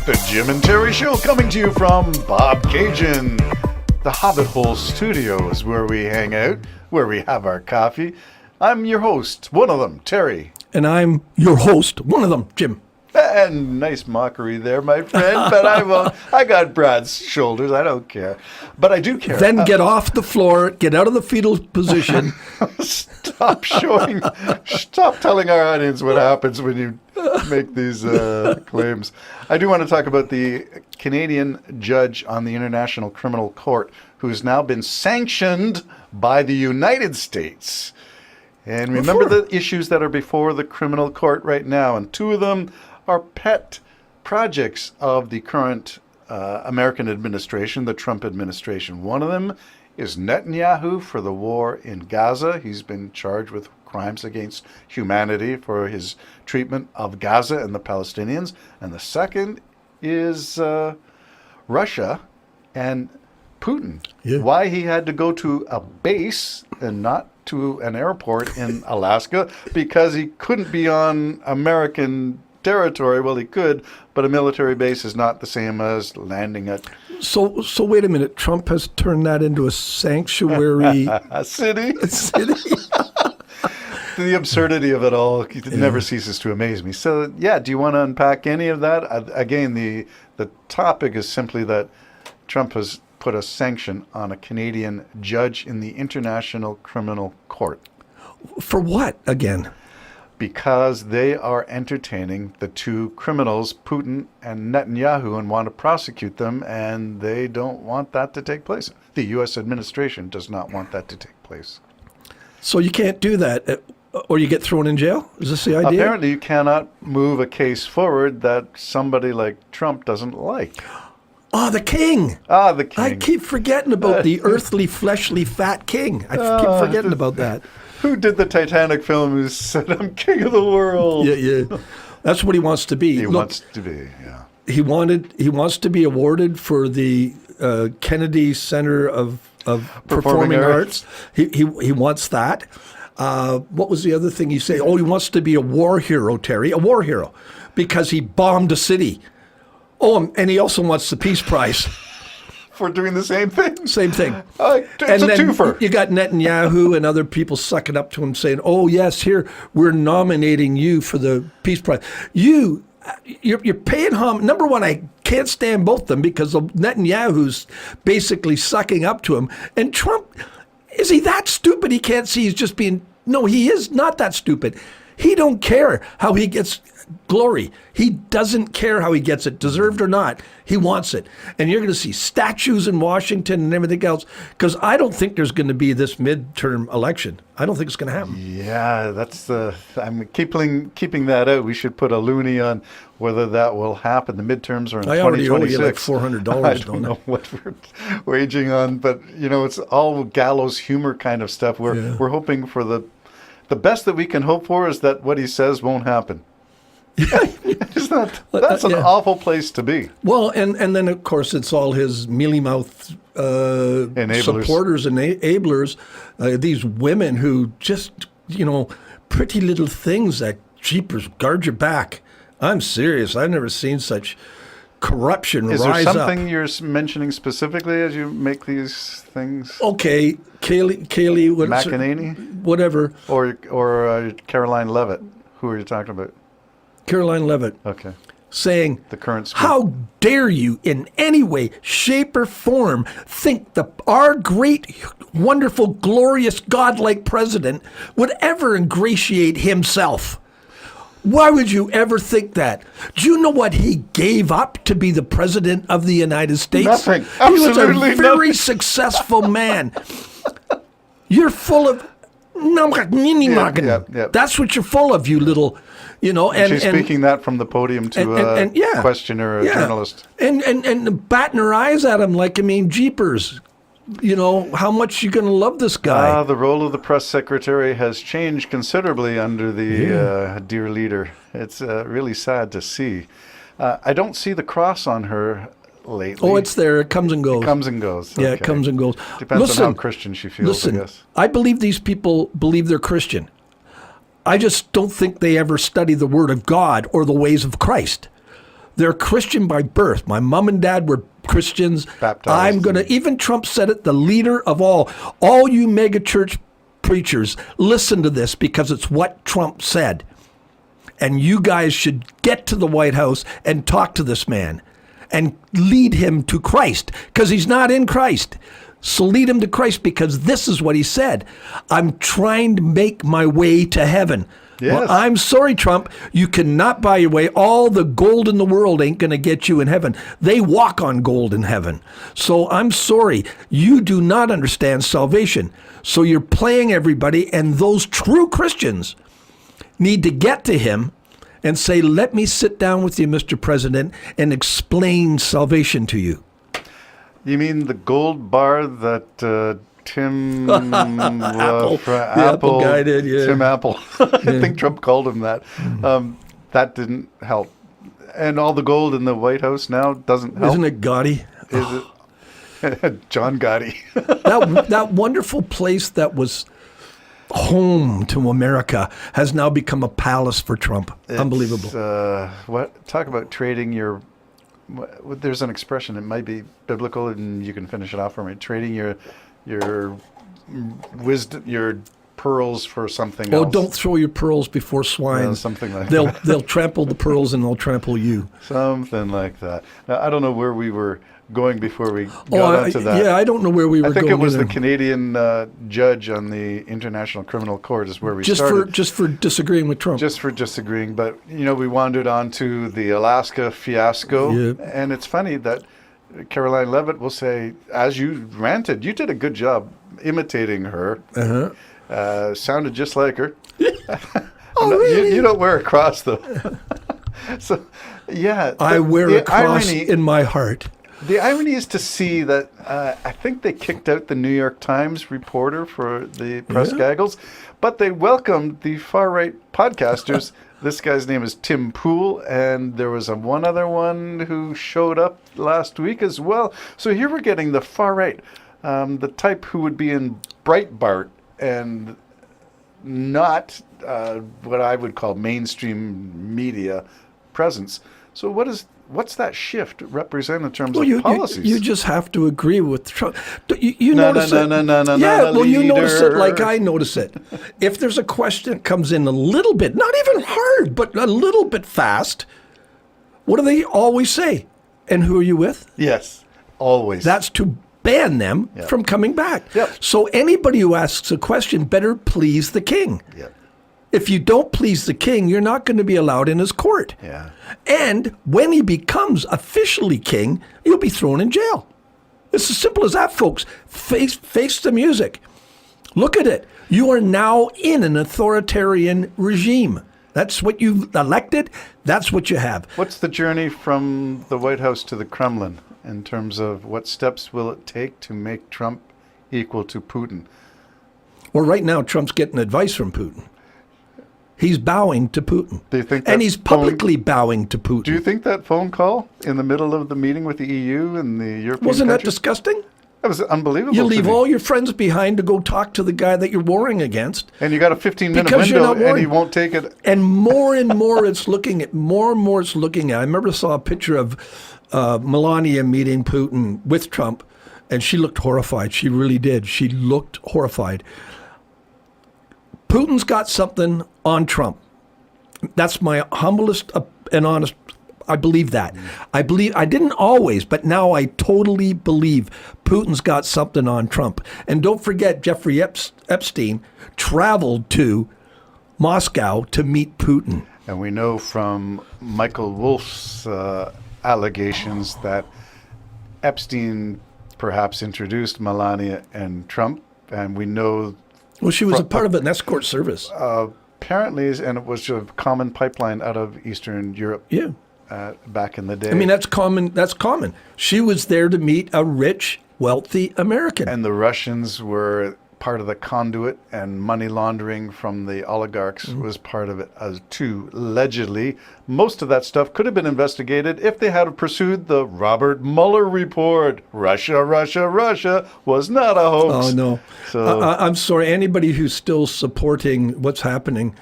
The Jim and Terry Show coming to you from Bob Cajun. The Hobbit Hole Studios where we hang out, where we have our coffee. I'm your host, one of them, Terry. And I'm your host, one of them, Jim. And nice mockery there, my friend, but I won't. I got Brad's shoulders, I don't care. But I do care. Then get off the floor, get out of the fetal position. Stop telling our audience what happens when you make these claims. I do want to talk about the Canadian judge on the International Criminal Court who's now been sanctioned by the United States. And remember the issues that are before the criminal court right now, and two of them are pet projects of the current American administration, the Trump administration. One of them is Netanyahu for the war in Gaza. He's been charged with crimes against humanity for his treatment of Gaza and the Palestinians. And the second is Russia and Putin. Yeah. Why he had to go to a base and not to an airport in Alaska, because he couldn't be on American territory. Well, he could, but a military base is not the same as landing at... So wait a minute. Trump has turned that into a sanctuary... a city? A city? The absurdity of it all never ceases to amaze me. So, yeah, do you want to unpack any of that? Again, the topic is simply that Trump has put a sanction on a Canadian judge in the International Criminal Court. For what, again? Because they are entertaining the two criminals, Putin and Netanyahu, and want to prosecute them, and they don't want that to take place. The U.S. administration does not want that to take place. So you can't do that, or you get thrown in jail? Is this the idea? Apparently you cannot move a case forward that somebody like Trump doesn't like. Oh, the king. The king. I keep forgetting about the earthly, fleshly, fat king. I keep forgetting about that. Who did the Titanic film who said, I'm king of the world? Yeah. That's what he wants to be. He wants to be, yeah. He wants to be awarded for the Kennedy Center of Performing Arts. He wants that. What was the other thing he said? Oh, he wants to be a war hero, Terry, a war hero, because he bombed a city. Oh, and he also wants the Peace Prize. For doing the same thing? Same thing. It's and a twofer. You got Netanyahu and other people sucking up to him saying, oh, yes, here, we're nominating you for the Peace Prize. You're paying homage. Number one, I can't stand both of them because Netanyahu's basically sucking up to him. And Trump, is he that stupid he can't see he's just being... No, he is not that stupid. He don't care how he gets glory. He doesn't care how he gets it, deserved or not. He wants it. And you're going to see statues in Washington and everything else, because I don't think there's going to be this midterm election. I don't think it's going to happen. Yeah, I'm keeping that out. We should put a loony on whether that will happen. The midterms are in 2026. I already owe you like $400, I don't know what we're waging on, but it's all gallows humor kind of stuff. We're hoping for the best that we can hope for is that what he says won't happen. That's an awful place to be. Well, and then, of course, it's all his mealy-mouthed supporters and enablers, these women who just, pretty little things that, jeepers, guard your back. I'm serious. I've never seen such corruption rise up. Is there something you're mentioning specifically as you make these things? Okay, Kaylee McEnany? Whatever. Or Caroline Levitt. Who are you talking about? Caroline Levitt. Okay. Saying, the current speaker. How dare you in any way, shape, or form think our great, wonderful, glorious, godlike president would ever ingratiate himself? Why would you ever think that? Do you know what he gave up to be the president of the United States? Nothing. Absolutely nothing. He was a very successful man. You're full of... Yeah. That's what you're full of, you little... And she's speaking that from the podium to a questioner, a journalist. And batting her eyes at him like, jeepers. How much you going to love this guy? The role of the press secretary has changed considerably under the dear leader. It's really sad to see. I don't see the cross on her lately. Oh, it's there. It comes and goes. It comes and goes. Yeah, it comes and goes. Depends on how Christian she feels, I guess. I believe these people believe they're Christian. I just don't think they ever study the Word of God or the ways of Christ. They're Christian by birth. My mom and dad were Christians. Baptized. I'm going to, even Trump said it, the leader of all you mega church preachers, listen to this because it's what Trump said. And you guys should get to the White House and talk to this man and lead him to Christ because he's not in Christ. So lead him to Christ because this is what he said. I'm trying to make my way to heaven. Yes. Well, I'm sorry, Trump. You cannot buy your way. All the gold in the world ain't going to get you in heaven. They walk on gold in heaven. So I'm sorry. You do not understand salvation. So you're playing everybody, and those true Christians need to get to him and say, let me sit down with you, Mr. President, and explain salvation to you. You mean the gold bar that Tim Apple. for The Apple guy did, yeah. Tim Apple. I think Trump called him that. That didn't help. And all the gold in the White House now doesn't help. Isn't it gaudy? Is it? John Gotti. That wonderful place that was home to America has now become a palace for Trump. Unbelievable. What? Talk about trading your... There's an expression, it might be biblical, and you can finish it off for me. Trading your wisdom, your pearls for something else. Oh, don't throw your pearls before swine. Something like they'll that. They'll trample the pearls and they'll trample you. Something like that. Now, I don't know where we were going before we got onto that. Yeah, I don't know where we were going. I think it was either. the Canadian judge on the International Criminal Court is where we started. Just for disagreeing with Trump. Just for disagreeing. But, we wandered on to the Alaska fiasco. Yep. And it's funny that Caroline Leavitt will say, as you ranted, you did a good job imitating her. Uh-huh. Sounded just like her. Oh, really? You don't wear a cross, though. So, yeah. I wear a cross in my heart. The irony is to see that I think they kicked out the New York Times reporter for the press gaggles, but they welcomed the far-right podcasters. This guy's name is Tim Pool, and there was one other one who showed up last week as well. So here we're getting the far-right, the type who would be in Breitbart and not what I would call mainstream media presence. So what's that shift represent in terms of policies? You just have to agree with Trump. You No, notice no, it. no, no, no, yeah, no, well, you notice it leader. like I notice it. If there's a question that comes in a little bit, not even hard, but a little bit fast, what do they always say? And who are you with? Yes, always. That's to ban them from coming back. Yep. So anybody who asks a question better please the king. Yep. If you don't please the king, you're not going to be allowed in his court. Yeah. And when he becomes officially king, you'll be thrown in jail. It's as simple as that, folks. Face the music. Look at it. You are now in an authoritarian regime. That's what you've elected. That's what you have. What's the journey from the White House to the Kremlin in terms of what steps will it take to make Trump equal to Putin? Well, right now, Trump's getting advice from Putin. He's bowing to Putin. Do you think and that he's publicly bowing to Putin. Do you think that phone call in the middle of the meeting with the EU and the European Wasn't that countries? disgusting? That was unbelievable. You to leave me. all your friends behind to go talk to the guy that you're warring against. And you got a 15-minute Because you're window, not and he warring. won't take it. And more it's looking at. More and more it's looking at. I remember I saw a picture of Melania meeting Putin with Trump, and she looked horrified. She really did. She looked horrified. Putin's got something on Trump. That's my humblest and honest. I believe that. I didn't always, but now I totally believe Putin's got something on Trump. And don't forget, Jeffrey Epstein traveled to Moscow to meet Putin. And we know from Michael Wolff's allegations that Epstein perhaps introduced Melania and Trump, and we know Well, she was a part of an escort service. apparently, and it was a common pipeline out of Eastern Europe. Yeah. Back in the day. I mean, that's common. That's common. She was there to meet a rich, wealthy American. And the Russians were part of the conduit, and money laundering from the oligarchs was part of it as too. Allegedly, most of that stuff could have been investigated if they had pursued the Robert Mueller report. Russia was not a hoax. Oh, no. So I'm sorry. Anybody who's still supporting what's happening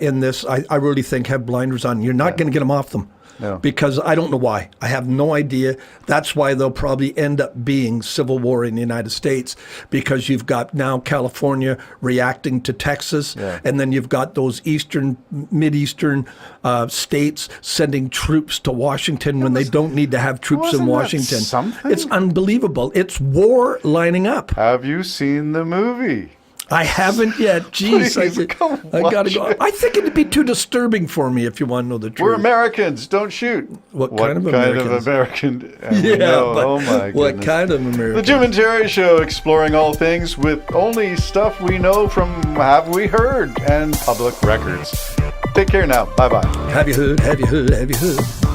in this, I really think have blinders on. You're not going to get them off them. No. Because I don't know why. I have no idea. That's why there'll probably end up being civil war in the United States, because you've got now California reacting to Texas, and then you've got those Mideastern states sending troops to Washington when they don't need to have troops in wasn't that Washington. something? It's unbelievable. It's war lining up. Have you seen the movie? I haven't yet. Jeez, Please, come I gotta watch go. it. I think it'd be too disturbing for me if you want to know the truth. We're Americans. Don't shoot. What kind of Americans? American? And we Yeah, know, but oh my what goodness. kind of American? The Jim and Jerry Show, exploring all things with only stuff we know from Have We Heard and public records. Take care now. Bye-bye. Have you heard? Have you heard? Have you heard?